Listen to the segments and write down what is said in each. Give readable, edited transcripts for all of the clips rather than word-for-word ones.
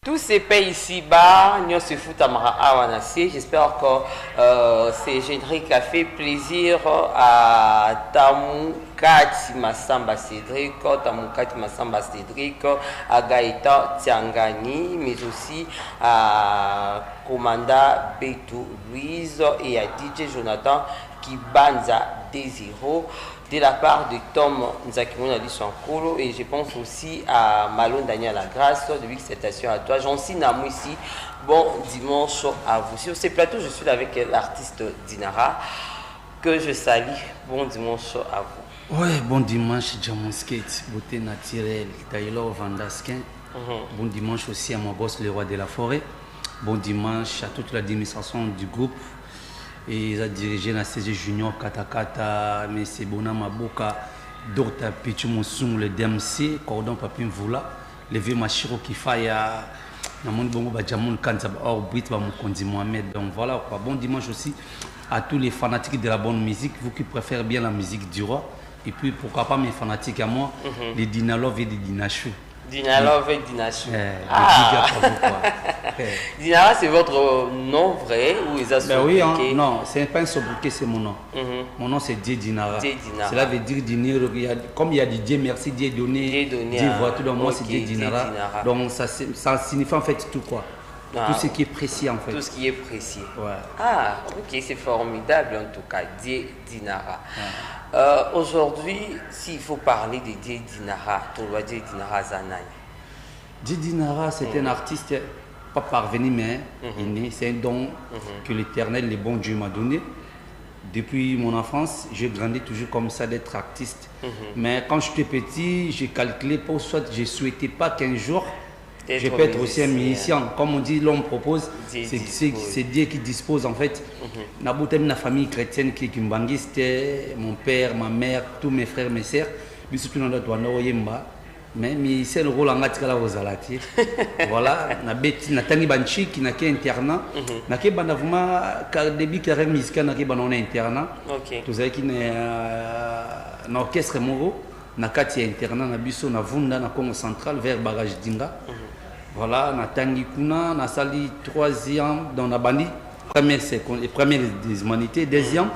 Tous ces pays ici-bas, nous se fout à Mara-Awanassi. J'espère que ce générique a fait plaisir à Tamou Kati Massamba Cédric, Tamou Kati Massamba Cédric, à Gaïta Tiangani, mais aussi à Commanda Beto Louise et à DJ Jonathan Kibanza Desiro, de la part de Tom Nzakimona Lissankolo, et je pense aussi à Malon Daniel Lagrasse. Depuis que cette station à toi, j'en signe à moi ici. Bon dimanche à vous. Sur ces plateaux, je suis avec l'artiste Dinara, que je salue. Bon dimanche à vous. Ouais, bon dimanche, Jamon Skate, beauté naturelle, Taylor Vandaskin. Bon dimanche aussi à mon boss, le roi de la forêt. Bon dimanche à toute l'administration du groupe. Et ils ont dirigé la CG Junior Katakata, M. Bona Maboka, Dr. Pichu Monsung, le DMC, Cordon Papin Voula, le vieux Machiro Kifaya, Namon Bongo Badjamoun Kanzab, Orbit, Bamukondi Mohamed. Donc voilà quoi. Bon dimanche aussi à tous les fanatiques de la bonne musique, vous qui préférez bien la musique du roi. Et puis pourquoi pas mes fanatiques à moi, les Dinalov et les Dinachou. Dinalov et Dinachou. Dinara, c'est votre nom vrai ou ils ont oui, hein, non, c'est pas un sobriquet, c'est mon nom. Mon nom c'est Dieu Dinara. Cela veut dire Dinero. Comme il y a des Dieu merci, Dieu donné, Dieu voit tout. Donc moi c'est Dieu Dinara. Donc ça signifie en fait tout quoi. Tout ce qui est précis en fait. Tout ce qui est précis. Ouais. Ah, ok, c'est formidable en tout cas, Dieu Dinara. Aujourd'hui, s'il faut parler de Dieu Dinara, tu dois dire Dinara Zanaï. Dieu Dinara, c'est un artiste, pas parvenu, mais c'est un don que l'Éternel, le bon Dieu m'a donné. Depuis mon enfance, j'ai grandi toujours comme ça d'être artiste. Mais quand j'étais petit, j'ai calculé pour soit je ne souhaitais pas qu'un jour, je peux être aussi un musicien. Comme on dit, l'homme propose, c'est Dieu qui dispose en fait. La famille chrétienne qui me c'était mon père, ma mère, tous mes frères, mes sœurs. Mais c'est le rôle en gatikala aux alati. Voilà, na tangi banchi qui n'a qu'un internat. Na que banavuma car début carrière musicale na que banon internat. OK. Tous qui na orchestre moro na kati internat na biso na vunda na Congo central vers barrage Dinga. Voilà, na tangi kuna na sali 3e dans la bandi première seconde et première des humanités, 2e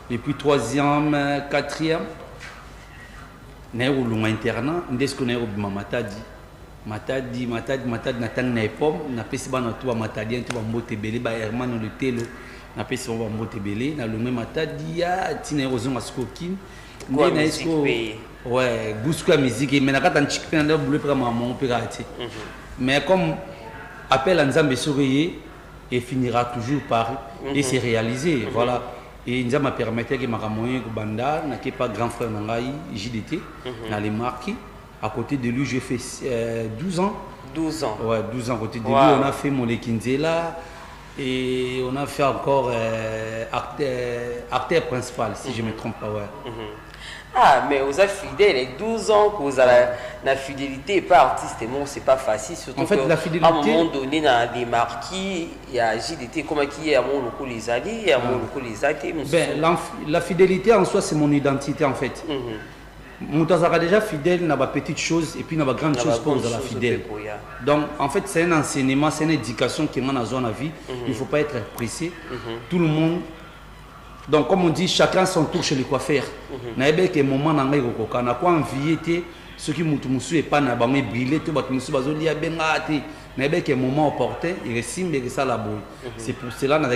et puis 3e, 4e. Naïro lunga internat, ndesko naïro bima matadi na tang na epom na pesi bana tuba matadi ntuba mbote belé ba hermano le telo na pesi ba mbote belé na lunga matadi ya tina rozonga skokin ndé na esko ouais gusko ya musique mais na kata nchikpe na boulé pra maman pirati. Mais comme appel à Nzambe sourier et finira toujours par et se réaliser. Voilà. Et nous m'a permis que ma camoye Banda n'a pas grand frère Nangaï JDT dans les marquis. À côté de lui, j'ai fait 12 ans. 12 ans. Ouais, 12 ans à côté de lui. On a fait mon Lekinzela et on a fait encore acteur principal, si je ne me trompe pas. Ouais. Ah, mais vous êtes fidèle, les 12 ans que vous avez la fidélité, pas artiste, c'est pas facile. Surtout en fait, la fidélité. À un moment donné, dans les marquis, il y a JDT, comment qui est à mon local les alliés, il y a mon local les alliés. La fidélité en soi, c'est mon identité en fait. Moutazara déjà fidèle n'a pas petite chose et puis n'a pas grande chose pour la fidèle. Donc en fait, c'est un enseignement, c'est une éducation qui est dans la vie. Il ne faut pas être pressé. Tout le monde. Donc, comme on dit, chacun son tour chez le coiffeur. Naïbe que moment n'angai kokoka na quoi envier ceux qui mutu et pas na bangé briller tout bat musu bazoli ya bengate. Naïbe que moment opportun il estime que ça la boule. C'est pour cela na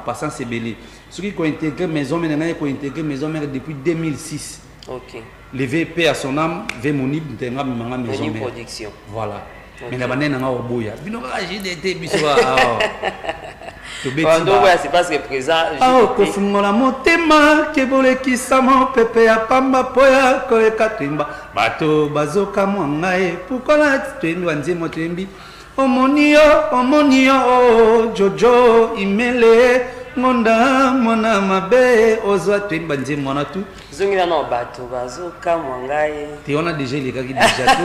patience et belé. Ceux qui ont intégré maison mais n'a pas intégré maison mère depuis 2006. OK. Le VP à son âme ve monib ntenga manga maison mère. Production. Voilà. Mais na banena nga oboya. Bino ka JDT biswa. C'est parce que présent. Kofungola motema kebolekisa mopepe ya pamba poya koleka twimba bato bazoka mwangae pukola twendwa nzemo twembi omonio jojo imele ngonda mona mabe ozwa twimba nzemo na tu zongina no bato bazoka mwangae te on a déjà les gars qui déjà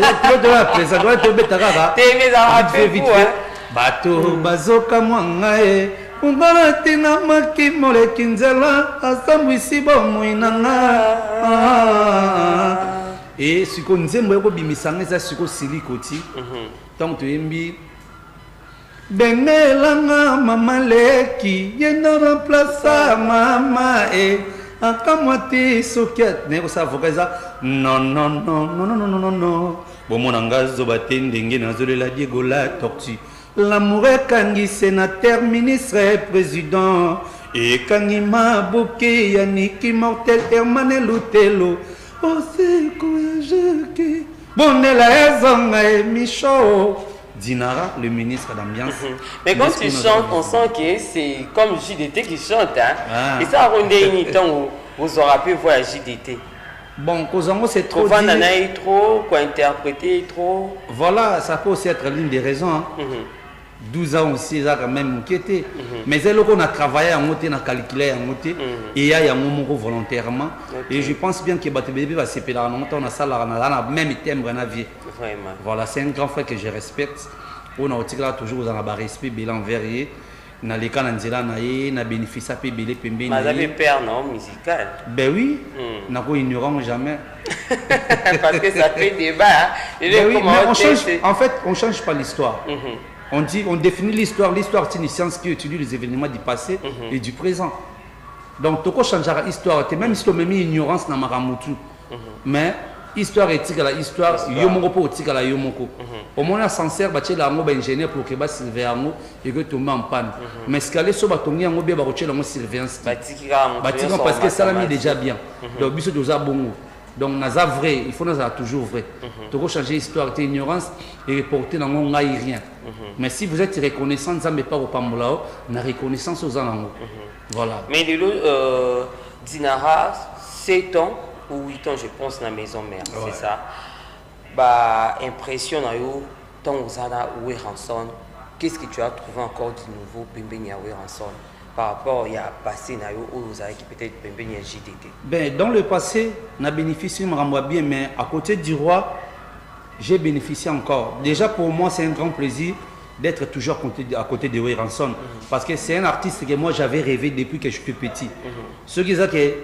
tout la présent doit te betaka te mais ça va faire bato bazoka mwangae Ungala tina maki mole kinzela asambwisi bomoi nanga. Et siko nzembo yako bimisanga eza siko silikoti. Donc tu embi bengelanga mama leki yenda remplaça mama e akamwati sokiat ne ko sa vokaza non non non non non non non non bomona ngazo batendenge nazolela Diego la tortue l'amour ekangi sénateur ministre président ekangi maboke Yannick Mortel Hermane Lutelo oseko ejeki bonela ezonga e Michaud Dinara, le ministre d'ambiance. Mais quand tu chantes, on sent que c'est comme JDT qui chante. Hein? Ah. Et ça, on est une temps où vous aurez pu voir JDT. Bon, Kozango, c'est trop. Trop, quoi interpréter trop. Voilà, ça peut aussi être l'une des raisons. Hein. 12 ans aussi, ça a quand même inquiété. Mais c'est là qu'on a travaillé en côté, on a calculé en côté. Et il y a un moment volontairement. Et je pense bien que Batebébé va se pédaler. On a ça là, on a même thème dans la vie. Vraiment. Voilà, c'est un grand frère que je respecte. On a toujours un respect, bilan verrier. Na les cas n'anzela naé, na bénéfice à pébélé pembé. Mais vous avez peur non musical. Ben oui, n'a pas ignorant jamais. Parce que ça fait débat. Ben oui, mais on change. En fait, on change pas l'histoire. On dit, on définit l'histoire. L'histoire, c'est une science qui étudie les événements du passé et du présent. Donc, tu peux changer l'histoire. Même si tu as mis ignorance dans Maramutu. Mais histoire éthique à la histoire, yomoko pour éthique à la yomoko. Au moins, on s'en sert, tu es là, on ingénieur pour que tu surveilles et que tu mets en panne. Mais ce qu'elle est sur batongi, on va tu es là, surveillance. Parce que ça l'a mis déjà bien. Donc, bisous de bon. Donc, on a vrai, il faut nous toujours vrai. Tu peux changer l'histoire, tu ignorance et reporter dans mon rien. Mais si vous êtes reconnaissant, ça ne met pas au Pamolao, on a reconnaissance aux gens. Voilà. Mais Dinara, 7 ans ou 8 ans, je pense, dans la maison mère, c'est ça. Bah, impression dans yo, tant aux ana ou Ranson, qu'est-ce que tu as trouvé encore du nouveau Pembeni à Ranson par rapport à passé aux qui peut-être Pembeni à JDT? Ben, dans le passé, on a bénéficié, je me rends bien, mais à côté du roi, j'ai bénéficié encore. Déjà pour moi, c'est un grand plaisir d'être toujours à côté de Ranson. Parce que c'est un artiste que moi j'avais rêvé depuis que j'étais petit. Ce qui est que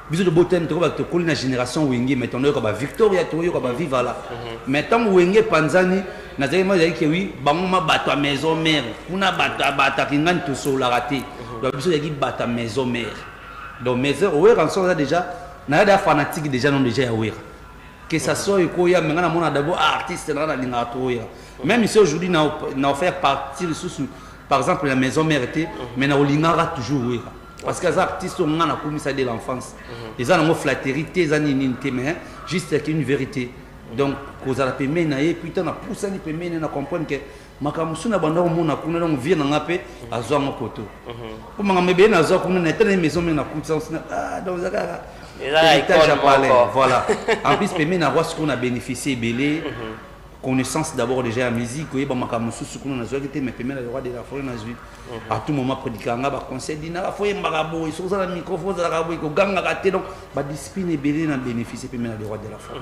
bisous de beauté, tu vois, tu connais la génération Wenge, mais tu as Victoria, tu as Viva là. Maintenant, Wenge Panzani, nous avons dit que oui, on a battu la maison mère. On a battu la maison mère. Donc, bisous de battu la maison mère. Donc, maison, Ranson déjà, on a des fanatiques déjà, non déjà à que ça soit Koya, mais on a d'abord artiste dans la ligne. Même si aujourd'hui, on a fait partie par exemple la maison mère, mais on a toujours. Parce que les artistes ont commis ça dès l'enfance. Ils ont flatterie, mais juste une vérité. Donc, quand on a pu mener, putain, on a poussé, on a compris que Makamusuna banda omona kuna donc vient na ngape azwa mokoto. Pour manga bien azwa kuna na tena maison mais na kuta donc ça voilà. En plus pemé na roi ce qu'on a bénéficié belé connaissance d'abord déjà la musique oui ba makamusu kuna na zwa kete mais pemé na roi de la forêt na zwi. À tout moment prédicanga ba conseil dina faut mbagabo ils sont dans le microphone za rabo ko ganga kate donc ba discipline belé na bénéficier pemé na roi de la forêt.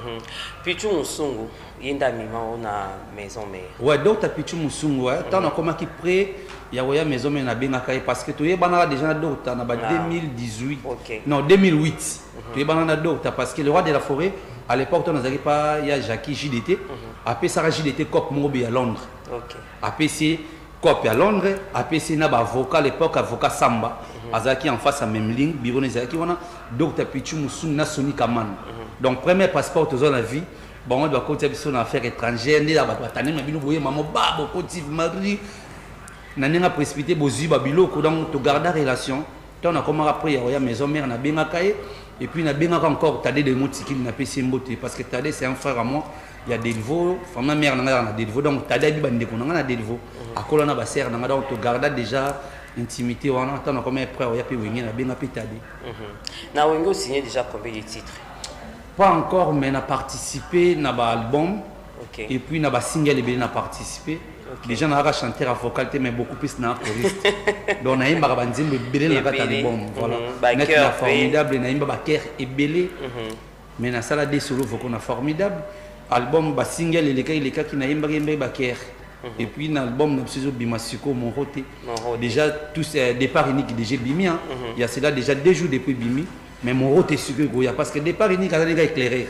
Pichu Musungu yenda mima ona maison mère. Ouais donc ta Pichu Musungu ouais tant on comment qui près ya oya maison mère na benga kai parce que tu y bana déjà docteur na ba 2018 non 2008 tu y bana docteur parce que le roi de la forêt à l'époque on n'avait pas il y a Jackie JDT après ça JDT cop mobi à Londres. OK. Après c'est cop à Londres après c'est na ba avocat à l'époque avocat Samba azaki en face à même ligne bureau nezaki wana docteur Pichu Musungu na Sony Kaman. Donc premier passeport dans la vie. Bon, on doit continuer sur une affaire étrangère, on doit attendre, mais vous voyez, maman, babo, petit, mari, on a précipité, bozu, babilo, donc tu gardes la relation. On a commencé après, il y a maison mère, on a bien accueilli, et puis on a bien encore, tu as des mots qui n'ont pas essayé de monter, parce que Tadé, c'est un frère à moi, il y a des niveaux, ma mère, on a des niveaux, donc Tadé, on a des niveaux. À quoi on a basé, donc tu gardes déjà intimité, on a commencé après, il y a puis on a bien appris Tadé. Na Wengo signé déjà combien de titres? Pas encore, mais on a participé à l'album. Et puis on a single et on a participé. Les gens ont chanté à vocalité, mais beaucoup plus dans la choriste. Donc on a eu l'album. Voilà. On a formidable, on a eu Baker et Belé. Mais dans ça, des solos, on a formidable. Album, single et les cas qui n'a eu Baker. Et puis dans l'album, on a eu Bimasuko, mon roté. Déjà, tous départ unique, déjà Bimi. Il y a cela déjà 2 jours depuis Bimi. Mais mon route est sûr que parce que départ unique a éclairé.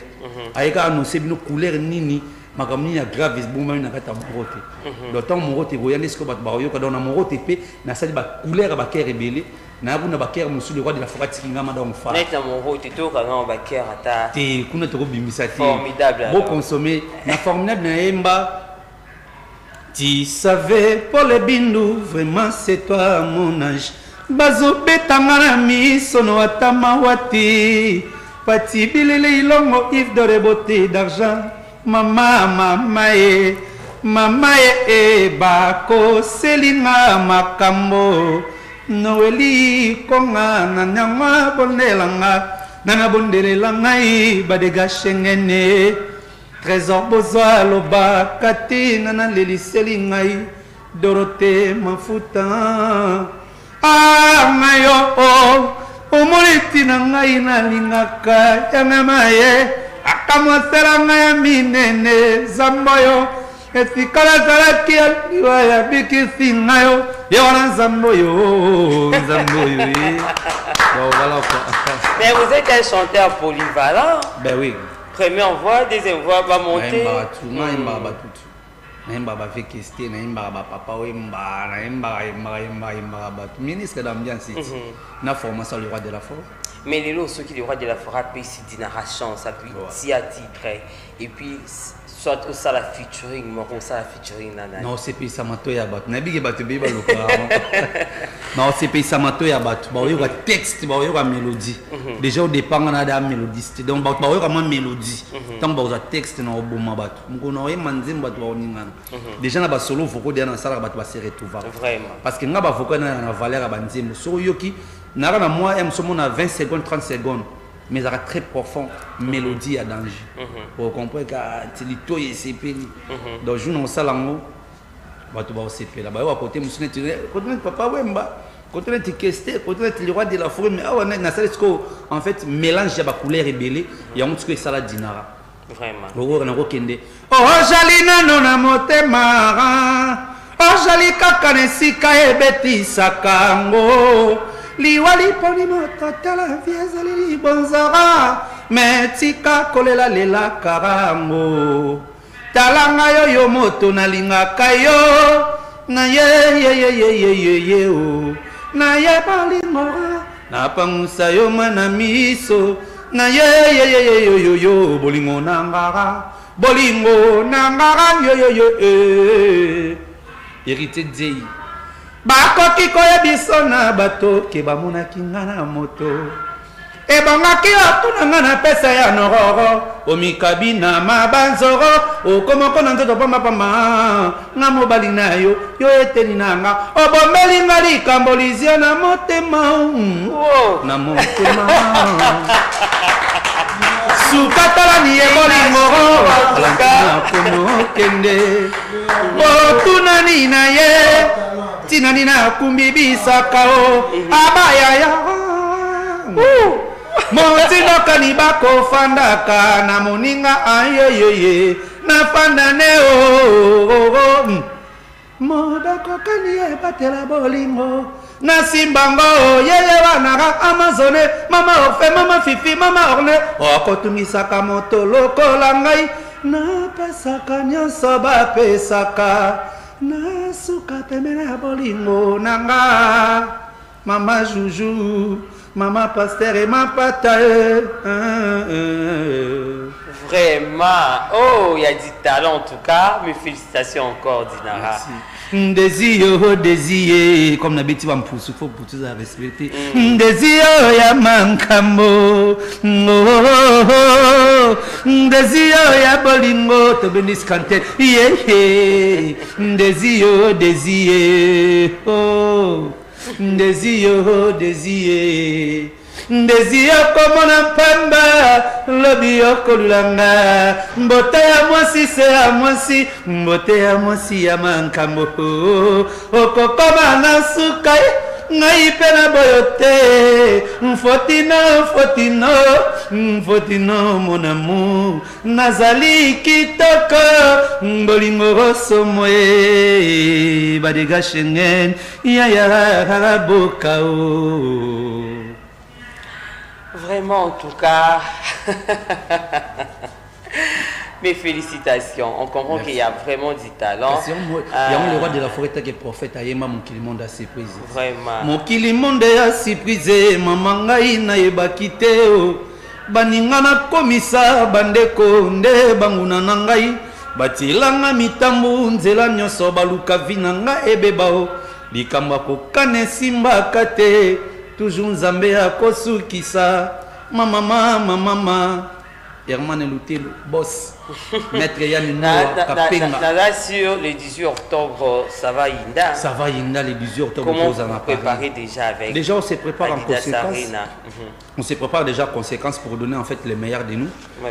Avec annoncé nos couleurs nini, makamni ya grave bomba na kata morote le temps morote boyande ce que bat ba yoka dans morote pe na sali ba couleur ba kere belé na buna ba kere musu le roi de la forêt kinga ma donc fa net na morote to ka ba kere ata te kuna to bimbisa te formidable bon consommer na formidable na emba. Tu savais pour les bindou vraiment c'est toi mon ange bazo betanga mi sono atamawati pati bilele ilongo if de beauté d'argent mama e bako selinga makambo noeli konga na nyama bondelanga i badega shengene trésor bozwa loba katina na leliseli ngai Dorothée mafuta ngayo omoliti na ngai nalingaka yangama ye akamwasela ngai minene zamboyo esikala zalaki aliwa ya bikisi ngayo ye wana zamboyo Mais vous êtes un chanteur polyvalent. Ben oui. Première voix, deuxième voix, va monter. Ministre d'ambiance, na formation le roi de la forêt. Mais les lots, ceux qui le roi de la forêt, puis c'est d'inarration, ça puis si à titre. Et puis, soit au ça la featuring, mais on ça la featuring nana. Non, c'est pays samato ya bat. Nabi ke batu beba lokala. Non, c'est pays samato ya bat. Ba yo ka texte, ba yo ka mélodie. Déjà au départ on a da mélodiste. Donc ba yo ka ma mélodie. Tant ba za texte na oboma bat. Ngo na e manzim bat ba oningana. Déjà na ba solo voko dia na sala bat ba se retrouver. Vraiment. Parce que nga ba voko na valeur ba nzimbo. So yoki na na moi em somo na 20 secondes 30 secondes. Mais ça très profond, mélodie à danger. Pour comprendre que c'est le taux et c'est péni. Donc je n'en sais pas bah tu vas aussi faire là-bas. À côté monsieur tu côté papa wemba, côté tu questé, côté tu le roi de la forêt mais on est na ça en fait mélange ya ba couleur rebelle, il y a un truc ça la dinara. Vraiment. Oro na kokende. Oh jalina nona motema. Oh jali kaka nesika ebeti sakango. Liwali poni mototala viezali bonzara metika kolela lela karango talanga yo moto na lingaka yo na ye o na ye balingora na pangusa yo mana miso na ye yo bolingo nangara yo hérité Dei bakoki koyebiso na bato ke bamonaki nga na moto ebongaki otuna nga na pesa ya nororo omikabi na mabanzoro okomoko na nzoto pambapamba nga mobali na yo eteni na nga obombeli nga likambo lizio na motema na motema sukatalani ebolingo alanga komokende otunani na ye tinani na kumbibisaka o abayaya motindoka ni bakofandaka na moninga ayeyeye nafandane o modakokani ebatela bolingo na simbango yeye wanaka amazone mama ofe mama fifi mama orne okotungisaka moto lokola ngai napesaka nyonso bapesaka na suka pemena ya bolingo nanga mama Joujou mama Pasteur et ma pata Vraiment, oh, il y a du talent en tout cas, mes félicitations encore Dinara. Désir, comme n'habite pas pour souffrir pour tous à respecter. Désir, ya mankamo. Désir, ya bolingo, te bénisse canter. Désir, oh. Désir. Désir comme on pamba, le bioko langa, mbote ya mwasi se ya mwasi, mbote ya mwasi ya mankambo, okokoma na sukai, ngai pena boyote, mfotino mon amour, nazali kitoko, bolingo roso mwe, badega shengen, ya bokao. Vraiment, en tout cas, Mais félicitations, on comprend qu'il y a vraiment du talent. Il y a le roi de la forêt qui est prophète Ayema mon Kilimonde a surprise. Vraiment. Mon Kilimonde a surprise, maman na ebakite o. Baningana komisa bandeko nde banguna nangai. Batilanga mitambu nzela nyoso baluka vinanga ebebao. Likamba kokane simba kate. Toujours Nzambe akosukisa. Mama. Herman Lutelo, boss. Maître Yann Nada sur le 18 octobre, ça va Inda. Ça va Inda le 18 octobre. Comment vous préparez déjà avec? Déjà, on se prépare en conséquence. Arena. On se prépare déjà en conséquence pour donner en fait les meilleurs de nous.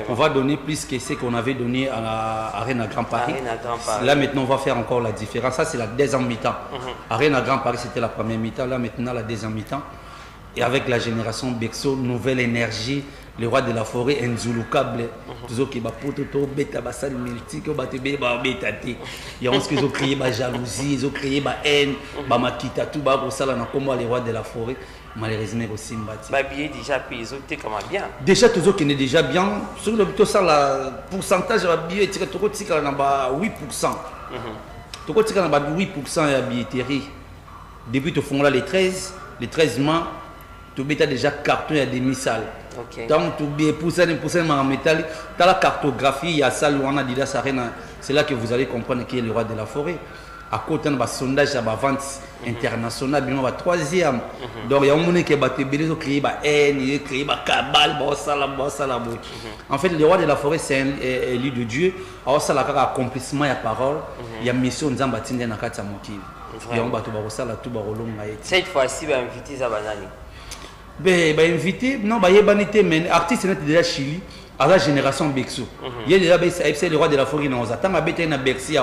On va donner plus que ce qu'on avait donné à la Arena Grand Paris. Là maintenant, on va faire encore la différence. Ça, c'est la deuxième mi-temps. Arena Grand Paris, c'était la première mi-temps. Là maintenant, la deuxième mi-temps. Et avec la génération Bexo, nouvelle énergie. Le roi de la forêt, Nzulu Kable, toujours qui va pototo, bêta, basal, multi, qui va te bêta. Il y a ce qu'ils ont créé, la jalousie, ils ont créé la haine, la makita, tout, ça, là, comment les rois de la forêt, malheureusement, aussi, billet déjà payé, comment bien. Déjà, toujours qui est déjà bien. Sur le tout ça, le pourcentage de billet, tu as 8%. Tu as 8% de billetterie. Depuis, tu fais là les 13 mois, tu as déjà carton à demi-salle. Donc, tu as poussé en métal, tu as la cartographie, il y a ça, c'est là que vous allez comprendre qui est le roi de la forêt. À côté de un sondage à la vente internationale, il y a un troisième. Donc, il y a un monde qui a créé la haine, il a créé la cabale, en fait, le roi de la forêt, c'est un élu de Dieu. Alors, ça, il y a accomplissement, il y a parole, il y a mission, il y a cette fois-ci, il va inviter Zabanani. Invité, non, mais l'artiste est déjà Chili, à la génération Bexo. Il y a déjà le roi de la forêt, on attend à Bété na Bercy.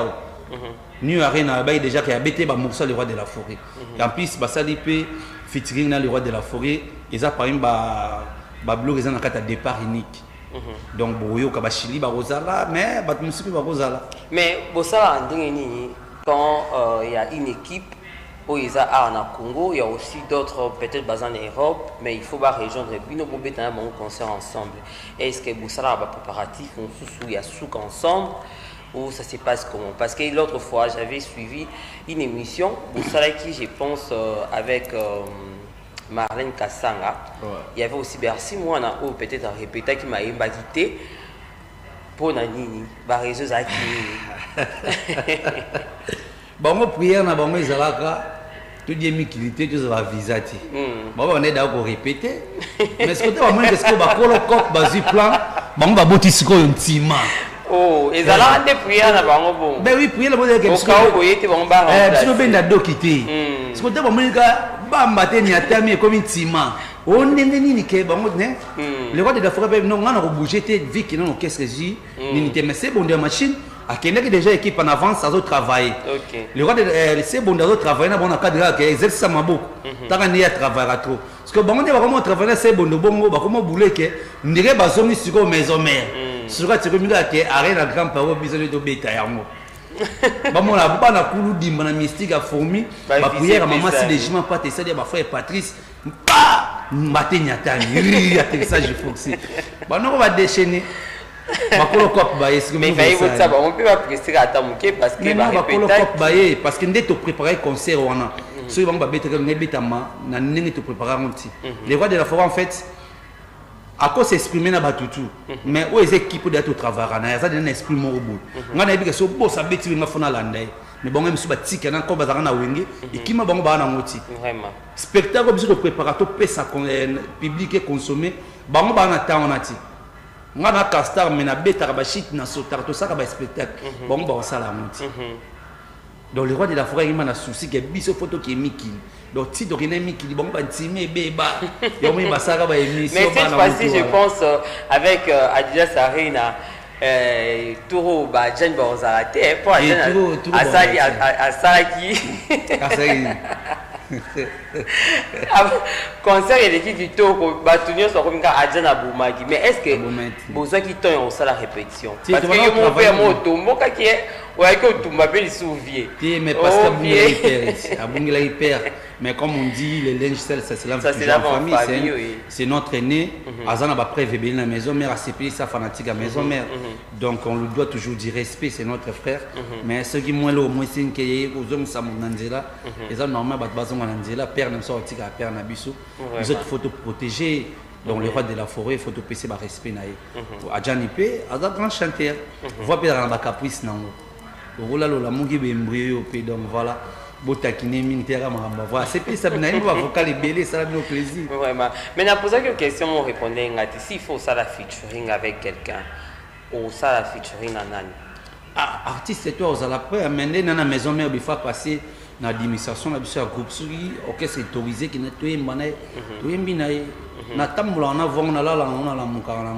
New Arena, déjà qui a Bété, le roi de la forêt. En plus, ça dit featuring le roi de la forêt, et ça par exemple, blog est un départ unique. Donc, Boyo, Chili, Barosala, mais mais quand il y a une équipe, au Congo, il y a aussi d'autres peut-être basés en Europe, mais il faut rejoindre puis nous pouvons un bon concert ensemble. Est-ce que vous savez préparatif, il y a souk ensemble ou ça se passe comment? Parce que l'autre fois j'avais suivi une émission, vous savez qui je pense avec Marlène Kassanga. Il y avait aussi Bercy, moi on a peut-être répété qui m'a quitté pour Nanini, réseau Zaki. Bon, prière na bon tout dit mikilité tout ça visa ti. Bon on est d'accord répéter. Mais ce que tu vas moi qu'est-ce que ba kolo kop bazi plan, bon ba botisi ko ntima. Oh, et ça là des prières na bango bon. Ben oui, prière le que parce que bon ba. Tu ben da dokité. Ce que tu vas moi ba mbate ni atami comme ntima. On ndenge nini ke bango ne. Le roi de la forêt non on a bouger te vie qui non qu'est-ce que j'ai ni te mais c'est bon de machine. À qui déjà équipe en avance à travailler. Le roi de c'est bon de travailler na bon cadre qui exerce ça beaucoup. Tant qu'on y a travailler trop. Parce que bon on est vraiment travailler c'est bon de bongo ba comment bouler que ndire ba zongi siko maison mère. Sur tu comme là que arrête la grand parole besoin de bêta yango. Ba mon la ba na kulu dimba na mystique a fourmi ba prière maman si les juments pas te ça ba frère Patrice pa matin nyatani atterrissage foncé. Ba non on va déchaîner. Mais on peut pas presser à Tamouké parce que parce que tu préparer concert ou non. Si on va mettre na nini te préparer les rois de la forêt en fait à cause s'exprimer na batutu mais aux équipes de tout travail na ça donne esprit mo bout ngana bi que so bossa beti nga fona landai mais bon même si batika na ko bazaka na wenge ikima bango ba na ngoti vraiment spectacle biso préparateur pesa public et consommer bango ba na temps onati ngana castar mais na beta ba shit na sotar to ça ba spectacle bon ba sala monti donc le roi de la forêt il m'a souci que biso photo qui est miki donc si donc il est miki bon ba timé beba yo mi ba sala ba émission mais cette fois-ci je pense avec Adidas Arena Touro ba Jean Borzalate pour Asali concert et l'équipe du Togo Batunio sont comme Adjana Boumagi mais est-ce que besoin qui t'ont ça la répétition parce que mon père mon tombo qui est Ouais, que tu m'appelles Souvier. Mais parce que hyper. Mais comme on dit, les linges sales, ça c'est la famille. C'est notre aîné. Azana va prévenir la maison mère, à CPI, sa fanatique à maison mère. Donc on lui doit toujours dire respect, c'est notre frère. Mais ceux qui moins là, moins c'est aux hommes ça mon Angela. Les hommes normal, bazon Angela, père ne sort à père Nabiso. Les autres faut te protéger. Donc le roi de la forêt, il faut te passer par respect naïe. Adjanipé, Azan grand chanteur. Voit pas dans la caprice non. Voilà la mongi bembriyo pe donc voilà. Botakine militaire voilà c'est ça bien il va vocal belé ça nos plaisir. Vraiment. Mais n'a posé une question on répondait ngati s'il faut ça la featuring avec quelqu'un ou ça la featuring nanani. Ah artiste toi aux la près amener dans la maison mère il faut passer na administration na biso groupe suri orchestre autorisé qui na toyemba na toyembi na na tambola na vonga na la on la mukana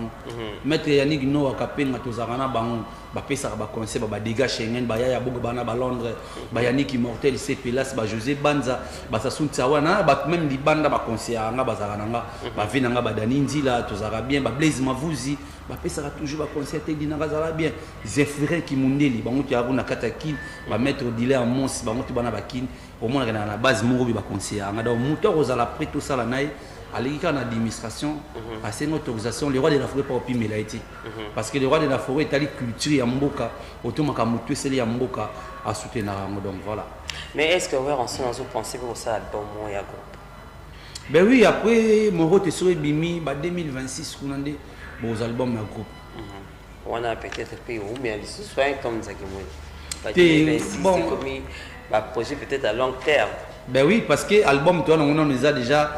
maître Yannick no akapenga tozakana bango ba pesa ba concert ba dégâts Schengen ba ya bogo bana ba Londres ba Yannick immortel c'est Pelas ba José Banza ba Sasunta wana ba même libanda ba concert nga bazakana nga ba vina nga ba Daninzi la tozaka bien ba Blaise Mavuzi ba pesa toujours ba concert te dina bazala bien Zephyrin Kimundeli bango ti abuna kataki ba maître Dilé en Mons bango ti bana ba kin au moins na base moko ba concert nga donc moteur aux ala près tout ça la naï à l'administration, à cette autorisation, le roi de la forêt pas mais été. Parce que le roi de la forêt est allé culture à Mboka, automatiquement mutué c'est à Mboka à soutenir donc voilà. Mais est-ce que vous avez pensé pour ça album ou ya groupe? Ben oui, après mon rôle est sur Bimi, 2026 on a des beaux albums à groupe. On a peut-être payé ou mais les soins comme ça qui moi. 2026 bon bah projet peut-être à long terme. Ben oui, parce que l'album, on les a déjà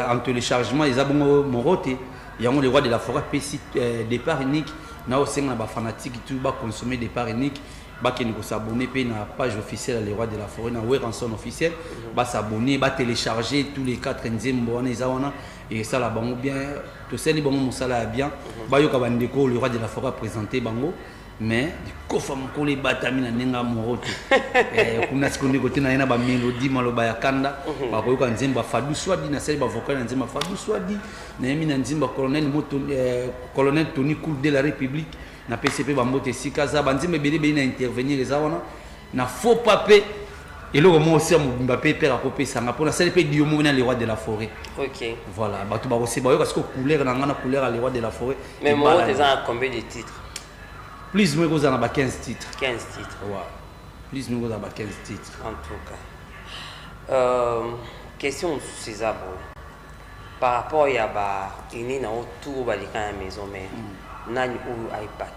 en téléchargement, ils ont mon roté. Il y a le roi de la forêt, départ unique. Nous aussi, on a des fanatiques qui consommer départ unique. Qui nous s'abonner à la page officielle les rois de la forêt, dans la rançon officielle. S'abonner, télécharger tous les 4 enzymes. Et ça, là, bien, tout ça, les bons, ça, là, bien. Le roi de la forêt a présenté Bango. Mais du coffre mon les batamina nenga moroto kuna sikonde côté na ina ba mélodie maloba ya kanda ba ko ka nzemba fadu swadi na sel ba vocal na nzemba fadu swadi na yemi na nzemba colonel Tony Cool de la République na PCP ba mbote sikaza ba nzembe bele bele na intervenir les awana na faux papé et le moment aussi Mbappé père a copé ça na pona sel pe diomo na les rois de la forêt. OK. Voilà ba to ba aussi ba yo parce que couleur na ngana couleur les rois de la forêt. Mais moi t'es en combien de titres? Plus nous avons 15 titres. 15 titres. Ouais. Plus nous avons 15 titres. En tout cas. Question de César. Par rapport à Yaba, il y a autour de la maison, mais il y a pas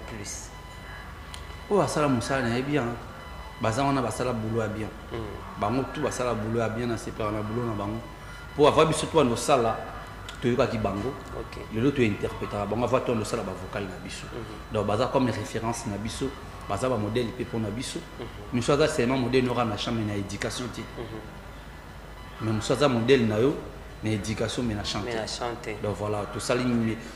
plus. Oh, ça la moussa est bien. Bazan on a basala boulot à bien. Bango tout basala boulot à bien, c'est pas un boulot na bango. Pour avoir surtout nos salles tu as qui bango, le lot tu interprètes. Bon, avoir ton le sala vocal na biso. Donc baza comme référence na biso, baza ba modèle pour na biso. Mais soit c'est un modèle n'aura na chambre na éducation ti. Même soit modèle na yo na éducation mais na chanter. Donc voilà, tout ça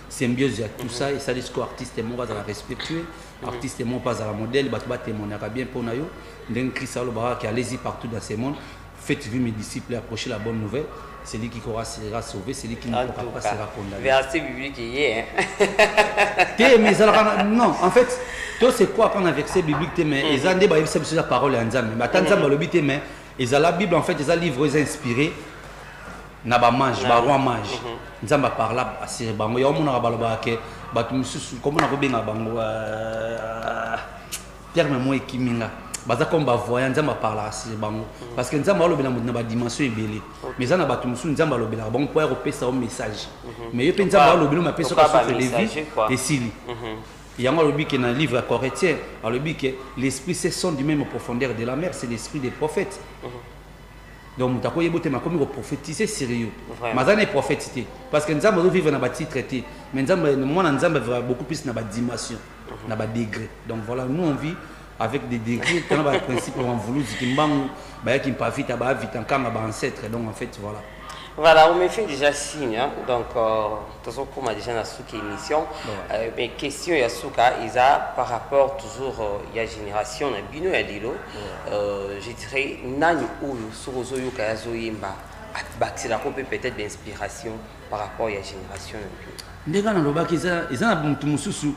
symbiose à tout ça et ça discours artiste et mon va la respectueux, artiste et mon pas à la modèle, ba témoigner bien pour na yo. Ndeng Christ Alobara qui allez-y partout dans ce monde. Faites vivre mes disciples et approchez la bonne nouvelle. C'est lui qui sera sauvé, c'est lui qui ne pourra pas sera condamné. Verset biblique y est. Mais non, en fait, toi c'est quoi quand on a verset biblique mais ils ont des bails c'est la parole en Nzambe. Mais tant Nzambe le but mais ils ont la Bible en fait, ils ont livre inspiré na ba mage, ba roi mage. Nzambe parle à ces bango. Il y a un monde à baloba que batu mususu comment on a benga bango terme moi kiminga. Baza comme ba voyant nzamba parler assez bango parce que nzamba lobela na ba dimension ebele mais ça na ba tumusu nzamba lobela bon pour repérer un message mais yo nzamba lobela ma personne sur les vies et sili il y a un lobby qui est dans le livre Corinthiens le lobby que l'esprit c'est son du même profondeur de la mer c'est l'esprit des prophètes donc mutako yebote ma comme prophétiser sérieux mazana prophétité parce que nzamba vivre na ba traité mais nzamba moi nzamba va beaucoup plus na ba dimension na ba degré donc voilà nous on vit avec des degrés, on a le principe on voulu dire qu'il y a qui pas vite à vite en camp à ancêtre donc en fait voilà. Voilà, on me fait déjà signe hein? Donc toujours comme a déjà dans cette émission mais question ya souka isa par rapport toujours il y a génération na bino ya lilo je dirais nani ou sozo yo ka zoyimba bakira ko peut-être d'inspiration par rapport à la génération ndeka na lobaki ils ont bon mususu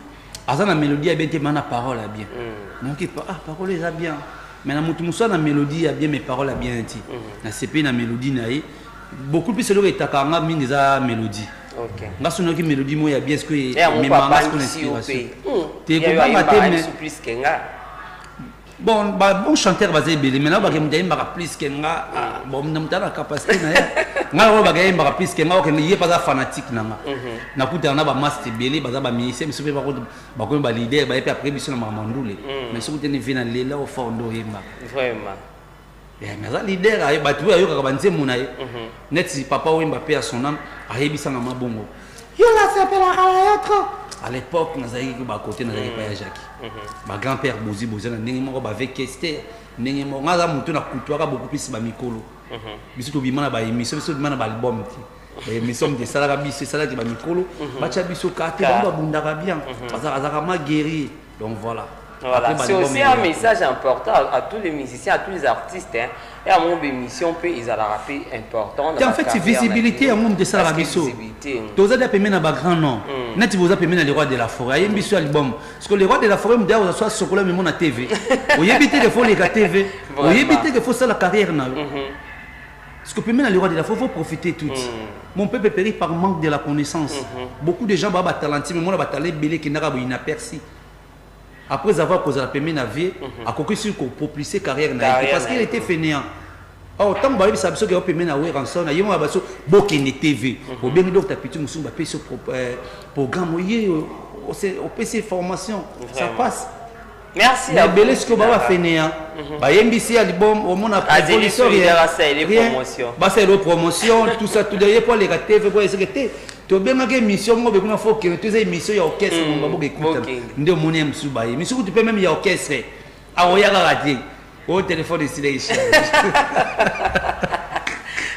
Aza na mélodie a bien été mana parole a bien. Donc parole est bien. Mais na mutu muso na mélodie a bien mes paroles a bien dit. Na CP na mélodie na ye beaucoup plus le etakanga mingi za mélodie. OK. Nga sono ki mélodie mo ya bien ce que mes mangas qu'on inspiration. Te ko ba maté plus que nga. Bon chanteur basé belé maintenant ba ke mba plus que nga bon namta na capacité na ya. Nga ro ba ke mba plus que nga o ke ye pas fanatique na nga. Na kuta na ba master belé baza ba musicien mais ba ko ba leader ba et puis après biso na mamandule. Mais ce que tu vient lela au fond do yemba. Vraiment. Mais ça leader ay ba tu ayo ka banze muna ye. Net si papa wemba pe à son âme ayebisa na mabongo. Yo la s'appelle la trop. À l'époque, nous avions à côté, nous avions pas Jacques. Ma grand-père Bozi Bozi, nous avons avec Kester, nous avons beaucoup plus de Mikolo. Nous avons une émission, nous avons un album. L'émission de Salarabi, c'est ça qui est Mikolo. Bachabiso Kate, nous avons bien. Azarama guéri. Donc voilà. Voilà, c'est aussi un message important à tous les musiciens, à tous les artistes. Hein. Et à mon émission, ils ont rappelé important. En fait, c'est visibilité à mon de ça. Tous les pays n'ont pas grand nom. Net vous appelez les rois de la forêt. Il y a un bisou album. Parce que les rois de la forêt, vous soit chocolat mais mon à TV. Vous évitez qu'il faut les TV. Vous évitez qu'il faut ça la carrière. Parce que les rois de la forêt, il faut profiter tout. Mon peuple périt par manque de la connaissance. Beaucoup de gens ont talenté, mais moi, j'ai belé qui n'a pas inaperçu. Après avoir posé la première navire, à côté sur propulser carrière parce qu'il était fainéant. Autant que vous savez que vous pouvez faire rançon, il y a beaucoup de TV. Au bien donc tu peux nous faire ce programme au PC formation, ça passe. Merci. Mais belé ce que vous avez fainéant. Bah MBC album au monde a promotion. Bah c'est la promotion, tout ça tout derrière pour les TV pour essayer de tu as bien une émission, il faut que tu aies une émission, il y a orchestre, tu peux même y avoir orchestre. Ah, il y a raté. Au téléphone ici.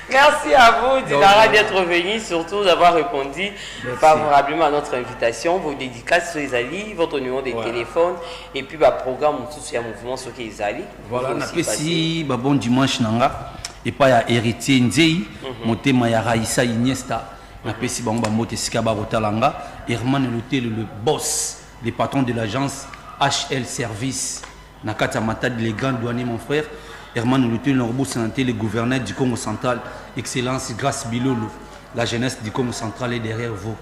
Merci à vous, Dinara, d'être venu, surtout d'avoir répondu favorablement à notre invitation. Vos dédicaces sur les alliés, votre numéro de téléphone et puis le programme tout un mouvement sur les alliés. Voilà, on a aussi bon dimanche nanga et pas ya héritier Ndei, motema ya Raïssa Iniesta. Na pesi bango mote sika ba rotalanga Herman L'Hôtel le boss le patron de l'agence HL Service na kata matad les grands douaniers mon frère Herman L'Hôtel Norbo Santé le gouverneur du Congo central excellence grâce Bilolo la jeunesse du Congo central est derrière vous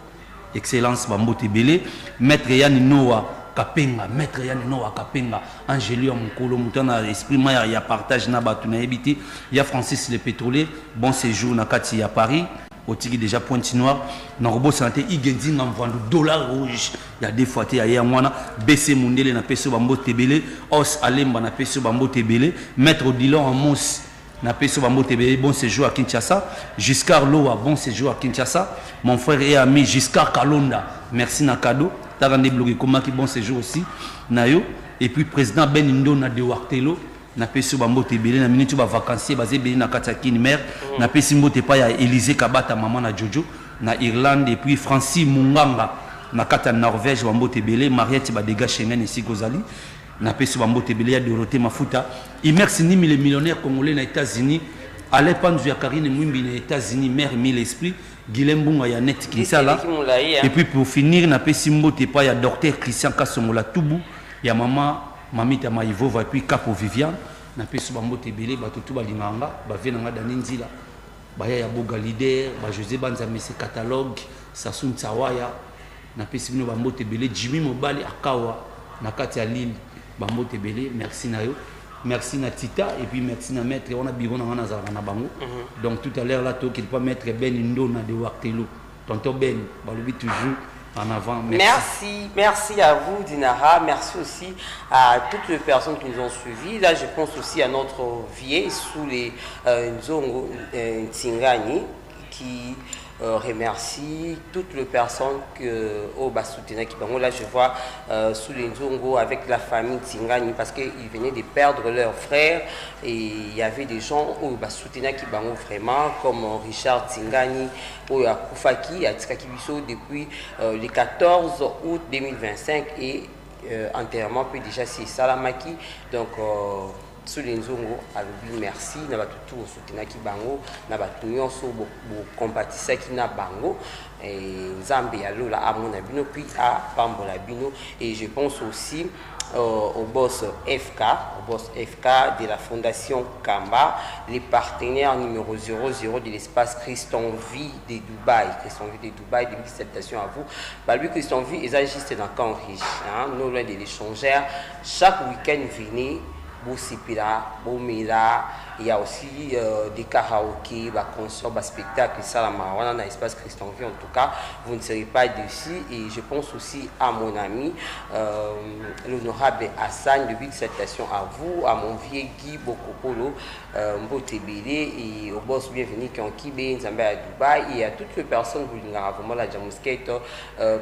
excellence Bambote Belé maître Yann Noah Kapenga maître Yann Noah Kapenga Angélio Mukolo mutana esprit maya ya partage na batu na ebité ya Francis le pétrolier bon séjour na kati ya Paris au tigre déjà pointe noire na robot santé igendi ngam vendre dollar rouge il y a des fois il y a mwana BC Mundele na peso bambo tebele os alemba na peso bambo tebele maître Dilon en mousse na peso bambo tebele bon séjour à Kinshasa Giscard Loa bon séjour à Kinshasa mon frère et ami Giscard Kalonda merci na cadeau tarande bloqué comment qui bon séjour aussi nayo et puis président Benindo na de Wartelo na pesi ba mbote belé na minute ba vacancier basé belé na katakini mer na pesi mbote pa ya Élysée Kabata maman na Jojo na Irlande et puis Francis Munganga na kata Norvège ba mbote belé Mariette ba dégâts Schengen ici Gozali na pesi ba mbote belé ya Dorothée Mafuta immerse ni les millionnaires congolais na États-Unis allez pandu ya Karine Mwimbi na États-Unis mère mille esprit Guilhem Bunga ya net Kinsala et puis pour finir na pesi mbote pa ya docteur Christian Kasongola Tubu ya maman Mamita Maïvo va puis Capo Vivian na peso bambo tebele batutu balinganga ba venanga daninzila ba ya boga leader ba José Banza Messe catalogue Sasun Tsawaya na pesi bino bambo tebele Jimmy Mobali akawa na kati ya Lille bambo tebele merci na yo merci na Tita et puis merci na maître on a bureau na na bango donc tout à l'heure là to qu'il pas maître Ben Ndona de Wartelo tonton Ben balobi toujours en avant. Merci à vous Dinara, merci aussi à toutes les personnes qui nous ont suivis. Là je pense aussi à notre vieille sous les Nzongo Tsingani qui remercie toutes les personnes au Bassoutena qui là je vois sous les Nzongo avec la famille Tsingani parce qu'ils venaient de perdre leur frère et il y avait des gens au Bassoutena qui vraiment comme Richard Tsingani ou Koufaki à Tikakibiso depuis le 14 août 2025 et enterrement puis déjà c'est Salamaki donc Solenzongo alobi merci na bato tout soutenaki bango na bato nyonso bokompatisaki na bango Nzambe alola amona bino puis apambola bino. Et je pense aussi au boss FK de la Fondation Kamba, les partenaires numéro 00 de l'espace Christian Vie de Dubaï. Christian Vie de Dubaï, de salutations à vous. Bah, lui, Christian Vie, est juste dans le camp riche, non loin de l'échangeur. Chaque week-end, venez. Boussipira, Bomira, il y a aussi des karaokés, des concerts, des spectacles, ça la marwana dans l'espace Christian Vie. En tout cas, vous ne serez pas déçus. Et je pense aussi à mon ami, l'honorable Hassan, de big salutations à vous, à mon vieux Guy Bokopolo, Mbotebele, et au boss bienvenu qui ont Kibé, Nzambe à Dubaï, et à toutes les personnes, vous l'avez vraiment la Jamuskate,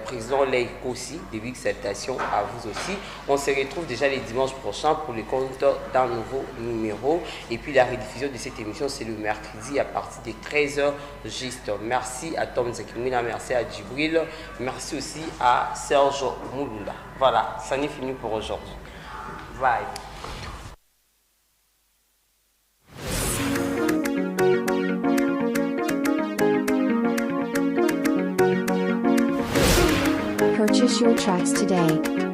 président Leïk aussi, de big salutations à vous aussi. On se retrouve déjà les dimanches prochains pour les comptes d'un nouveau numéro. Et puis la rediffusion de cette émission, c'est le mercredi à partir de 13h juste. Merci à Tom Zekimina, merci à Djibril, merci aussi à Serge Mouloula. Voilà, ça n'est fini pour aujourd'hui. Bye. Purchase your tracks today.